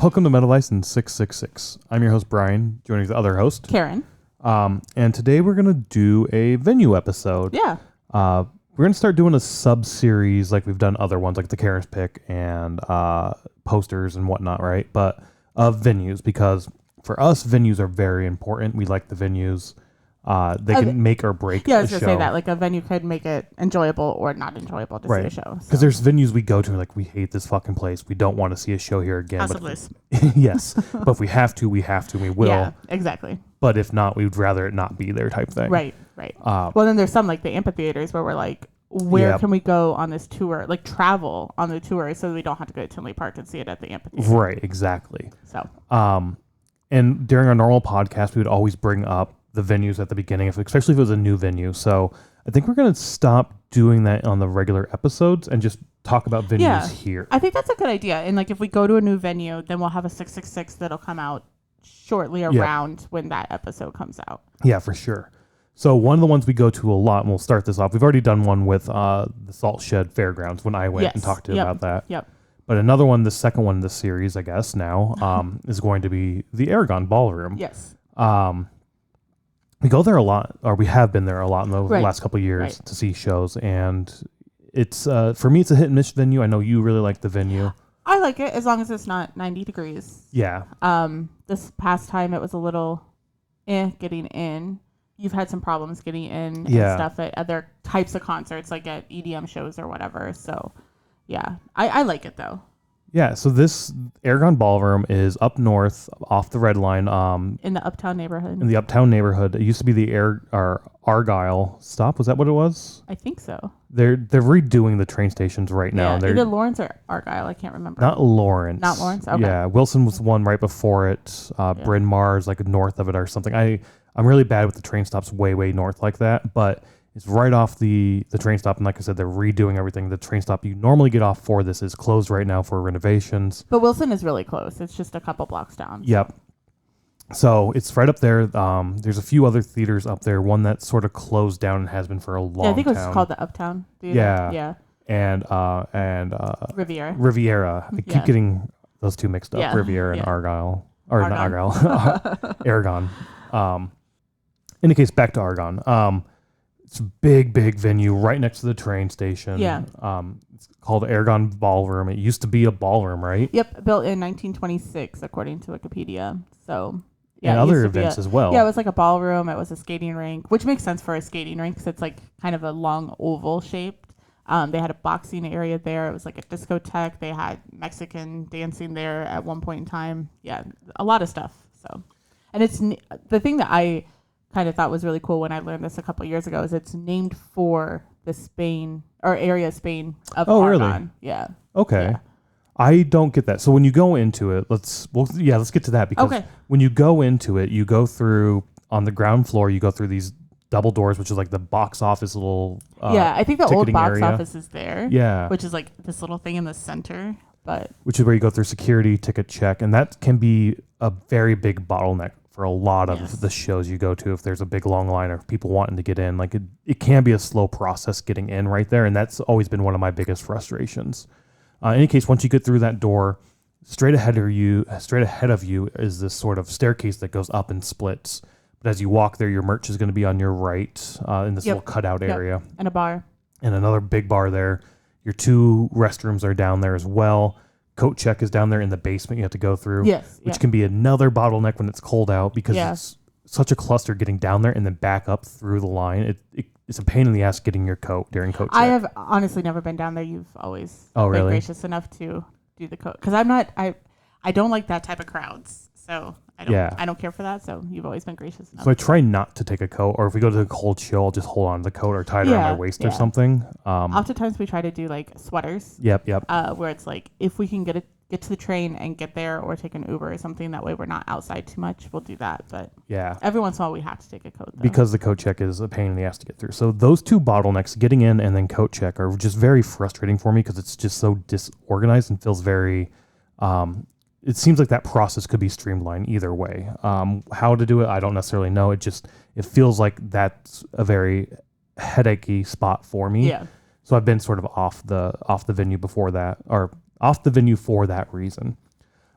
Welcome to MetalVice in 666. I'm your host, Brian, joining the other host, Karen. And today we're going to do a venue episode. Yeah. We're going to start doing a sub-series like we've done other ones, like the Karen's Pick and posters and whatnot, right? But of venues, because for us, venues are very important. We like the venues. They can make or break I was a going to say that. Like a venue could make it enjoyable or not enjoyable to see a show. Because there's venues we go to like, we hate this fucking place. We don't want to see a show here again. House of Blues. Yes. But if we have to, we have to, and we will. Yeah, exactly. But if not, we'd rather it not be there type thing. Right. Well, then there's some like the amphitheaters where we're like, where can we go on this tour? Like travel on the tour so we don't have to go to Tinley Park and see it at the amphitheater. Right, exactly. So. And during our normal podcast, we would always bring up the venues at the beginning, especially if it was a new venue. So I think we're going to stop doing that on the regular episodes and just talk about venues here. I think that's a good idea. And like if we go to a new venue, then we'll have a 666 that'll come out shortly around when that episode comes out. Yeah, for sure. So one of the ones we go to a lot, and we'll start this off. We've already done one with the Salt Shed Fairgrounds when I went and talked to you about that. Yep. But another one, the second one in the series, I guess now, is going to be the Aragon Ballroom. Yes. We go there a lot, or we have been there a lot in the last couple of years to see shows, and it's for me, it's a hit and miss venue. I know you really like the venue. I like it as long as it's not 90 degrees. Yeah. This past time it was a little getting in. You've had some problems getting in and stuff at other types of concerts, like at EDM shows or whatever. So, yeah, I like it though. Yeah, so this Aragon Ballroom is up north off the Red Line. In the Uptown neighborhood. In the Uptown neighborhood. It used to be the Argyle stop. Was that what it was? I think so. They're redoing the train stations right now. Yeah, either Lawrence or Argyle. I can't remember. Not Lawrence. Not Lawrence? Okay. Yeah, Wilson was the one right before it. Bryn Mawr's like north of it or something. I'm really bad with the train stops way north like that, but it's right off the train stop, and like I said, they're redoing everything. The train stop you normally get off for this is closed right now for renovations. But Wilson is really close. It's just a couple blocks down. Yep. So it's right up there. There's a few other theaters up there. One that's sort of closed down and has been for a long time. Yeah, I think it was called the Uptown Theater. Yeah. And Riviera. Riviera. I keep getting those two mixed up. Riviera and Argyle. Or not Argyle. Aragon. In the case, back to Aragon. It's a big venue right next to the train station. Yeah. It's called Aragon Ballroom. It used to be a ballroom, right? Yep. Built in 1926, according to Wikipedia. So, yeah. And other events as well. Yeah, it was like a ballroom. It was a skating rink, which makes sense for a skating rink because it's like kind of a long oval shaped. They had a boxing area there. It was like a discotheque. They had Mexican dancing there at one point in time. Yeah, a lot of stuff. So, and it's the thing that I kind of thought was really cool when I learned this a couple of years ago is it's named for the Spain or area of Spain of Aragon. Really? Yeah. Okay. Yeah. I don't get that. So when you go into it, let's get to that because when you go into it, you go through on the ground floor, you go through these double doors, which is like the box office little I think the old box area. office is there. Yeah. Which is like this little thing in the center, which is where you go through security, ticket check, and that can be a very big bottleneck for a lot of the shows you go to if there's a big long line or people wanting to get in. Like it can be a slow process getting in right there, and that's always been one of my biggest frustrations. In any case, once you get through that door, straight ahead of you is this sort of staircase that goes up and splits. But as you walk there, your merch is going to be on your right in this little cutout area. And a bar. And another big bar there. Your two restrooms are down there as well. Coat check is down there in the basement you have to go through. Yes. Which can be another bottleneck when it's cold out because it's such a cluster getting down there and then back up through the line. It's a pain in the ass getting your coat during coat check. I have honestly never been down there. You've always been gracious enough to do the coat. Because I don't like that type of crowds. So I don't care for that. So you've always been gracious enough. So I try not to take a coat, or if we go to a cold chill, I'll just hold on to the coat or tie it around my waist or something. Oftentimes we try to do like sweaters. Yep. Where it's like if we can get to the train and get there or take an Uber or something, that way we're not outside too much, we'll do that. But every once in a while we have to take a coat though. Because the coat check is a pain in the ass to get through. So those two bottlenecks, getting in and then coat check, are just very frustrating for me because it's just so disorganized and feels very it seems like that process could be streamlined either way. How to do it, I don't necessarily know. It feels like that's a very headachy spot for me. Yeah. So I've been sort of off the venue before that, or off the venue for that reason.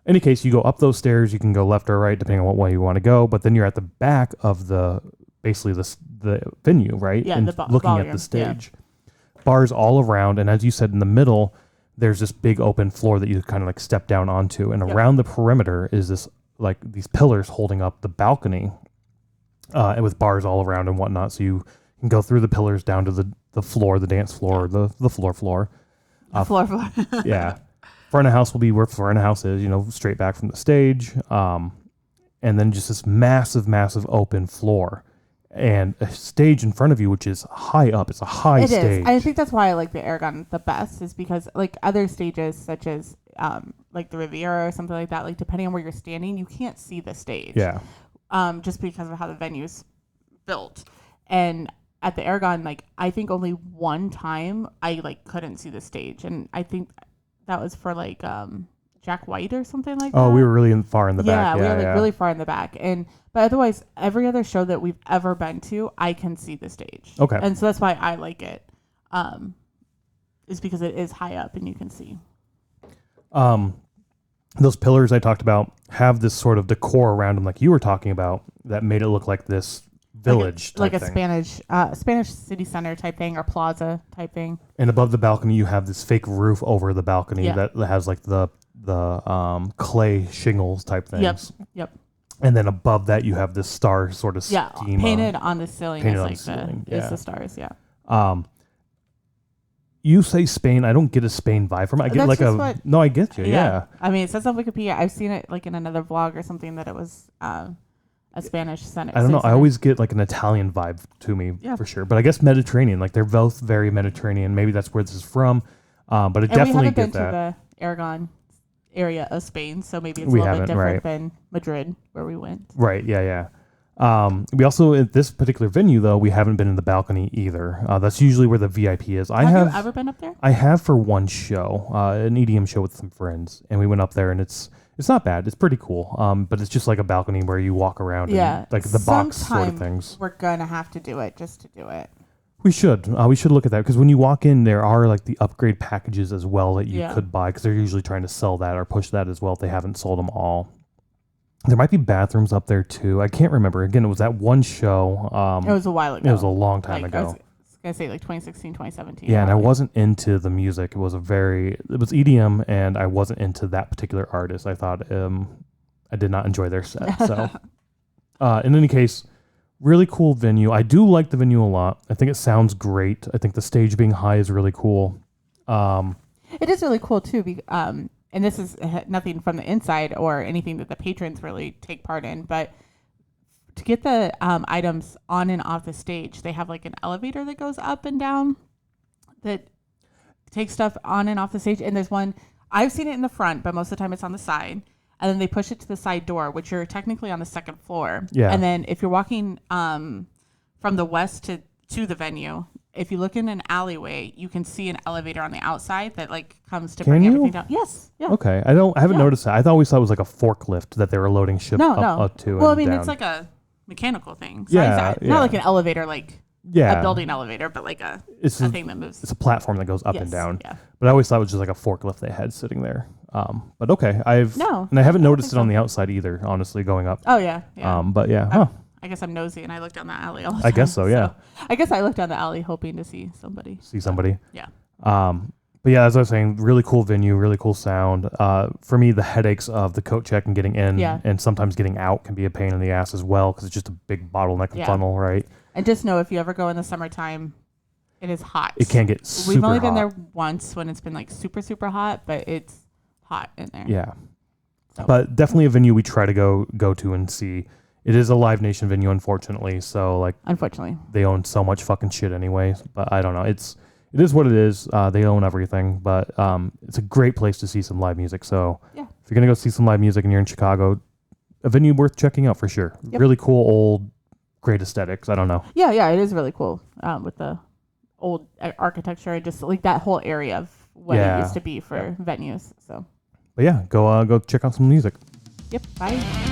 any case, you go up those stairs. You can go left or right depending on what way you want to go. But then you're at the back of the venue, right? Yeah, and the looking ballroom, at the stage. Bars all around, and as you said, in the middle, there's this big open floor that you kind of like step down onto, and around the perimeter is this like these pillars holding up the balcony, and with bars all around and whatnot. So you can go through the pillars down to the floor, the dance floor, or the floor. Floor. Yeah. Front of house will be where front of house is, straight back from the stage. And then just this massive, massive open floor and a stage in front of you, which is high up. It's a high stage. It is. I think that's why I like the Aragon the best, is because like other stages such as like the Riviera or something like that, like depending on where you're standing, you can't see the stage. Yeah. Just because of how the venue's built. And at the Aragon, like I think only one time I like couldn't see the stage, and I think that was for like Jack White or something like that. Oh, we were really far in the back. Yeah, we were like really far in the back. But otherwise, every other show that we've ever been to, I can see the stage. Okay. And so that's why I like it, is because it is high up and you can see. Those pillars I talked about have this sort of decor around them, like you were talking about, that made it look like this village like a thing. Spanish city center type thing or plaza type thing. And above the balcony, you have this fake roof over the balcony that has like the clay shingles type things. Yep. And then above that, you have this star sort of scheme. Painted on the ceiling is like the stars. Yeah. You say Spain. I don't get a Spain vibe from it. I get no, I get you. Yeah. I mean, it says on Wikipedia. I've seen it like in another vlog or something that it was a Spanish center. I don't know. I always get like an Italian vibe to me for sure. But I guess Mediterranean. Like they're both very Mediterranean. Maybe that's where this is from. But definitely we haven't get been that. to the Aragon area of Spain, so maybe it's a little bit different than Madrid where we went. Right. Yeah. We also, at this particular venue, though, we haven't been in the balcony either. That's usually where the VIP is. Have you ever been up there? I have for one show, an EDM show with some friends, and we went up there, and it's not bad. It's pretty cool. But it's just like a balcony where you walk around and like the box sort of things. We're gonna have to do it just to do it. We should look at that, because when you walk in, there are like the upgrade packages as well that you could buy, because they're usually trying to sell that or push that as well if they haven't sold them all. There might be bathrooms up there too. I can't remember. Again, it was that one show. It was a while ago. It was a long time ago. I was gonna say like 2016, 2017. Yeah, and I wasn't into the music. It was EDM, and I wasn't into that particular artist. I thought I did not enjoy their set. So, in any case, really cool venue. I do like the venue a lot. I think it sounds great. I think the stage being high is really cool. It is really cool too. And this is nothing from the inside or anything that the patrons really take part in, but to get the items on and off the stage, they have like an elevator that goes up and down that takes stuff on and off the stage. And there's one, I've seen it in the front, but most of the time it's on the side. And then they push it to the side door, which you're technically on the second floor. Yeah. And then if you're walking from the west to the venue, if you look in an alleyway, you can see an elevator on the outside that like comes to bring everything down. Yes. Yeah. Okay. I haven't noticed that. I always thought it was like a forklift that they were loading shit up to. Well, I mean, down. It's like a mechanical thing. So not like an elevator, like a building elevator, but like a thing that moves. It's a platform that goes up and down. Yeah. But I always thought it was just like a forklift they had sitting there. But okay, I haven't noticed it on the outside either. Honestly, going up. Oh yeah. Yeah. But yeah. I guess I'm nosy and I look down the alley all the time. I guess so, yeah. So I guess I look down the alley hoping to see somebody. Yeah. Yeah. But yeah, as I was saying, really cool venue, really cool sound. For me, the headaches of the coat check and getting in and sometimes getting out can be a pain in the ass as well, because it's just a big bottleneck and funnel, right? And just know, if you ever go in the summertime, it is hot. It can get super hot. We've only been there once when it's been like super, super hot, but it's hot in there. Yeah. So. But definitely a venue we try to go to and see. It is a Live Nation venue, unfortunately. So like, unfortunately, they own so much fucking shit anyway. But I don't know. It is what it is. They own everything. But it's a great place to see some live music. So if you're gonna go see some live music and you're in Chicago, a venue worth checking out for sure. Yep. Really cool, old, great aesthetics. I don't know. Yeah, it is really cool with the old architecture and just like that whole area of what it used to be for venues. So. But yeah, go check out some music. Yep. Bye.